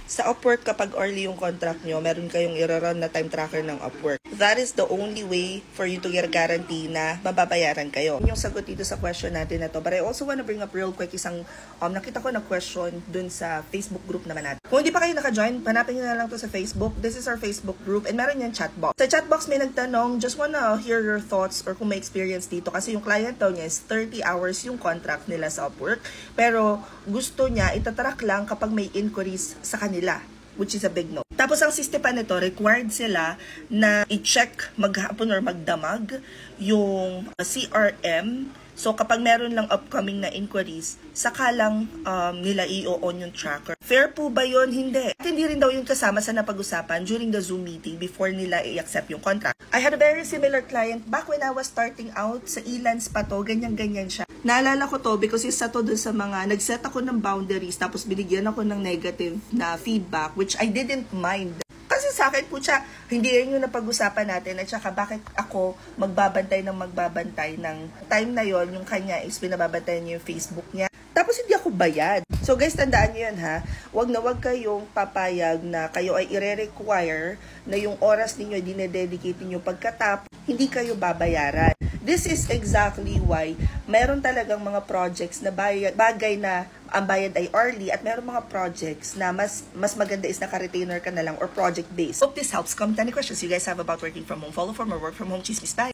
Sa Upwork, kapag early yung contract nyo, meron kayong i-run na time tracker ng Upwork. That is the only way for you to get a guarantee na mababayaran kayo. Yung sagot dito sa question natin na to. But I also wanna bring up real quick isang nakita ko na question dun sa Facebook group naman natin. Kung hindi pa kayo naka-join, hanapin nyo na lang to sa Facebook. This is our Facebook group and meron yan chatbox. Sa chatbox may nagtanong, just wanna hear your thoughts or kung may experience dito. Kasi yung client daw niya is 30 hours yung contract nila sa Upwork. Pero gusto niya itatrack lang kapag may inquiries sa kanila, which is a big no. Tapos ang system pa nito, required sila na i-check maghapon or magdamag yung CRM. So kapag meron lang upcoming na inquiries, saka lang nila i-on yung tracker. Fair po ba yun? Hindi. At hindi rin daw yung kasama sa napag-usapan during the Zoom meeting before nila i-accept yung contract. I had a very similar client back when I was starting out. Sa Elance pa to, ganyan-ganyan siya. Naalala ko to because isa to dun sa mga nag-set ako ng boundaries tapos binigyan ako ng negative na feedback which I didn't mind. Kasi sa akin po siya, hindi rin yung napag-usapan natin at saka bakit ako magbabantay ng time na yon yung kanya is binababantayan niya yung Facebook niya. Tapos hindi ako bayad. So guys, tandaan niyo yan ha. Wag na wag kayong papayag na kayo ay i-require na yung oras ninyo dinededicate niyo pagkatapos hindi kayo babayaran. This is exactly why meron talagang mga projects na bagay na ang bayad ay early at meron mga projects na mas maganda is naka-retainer ka na lang or project-based. Hope this helps. Comment any questions you guys have about working from home, follow from or work from home. Chismis, bye!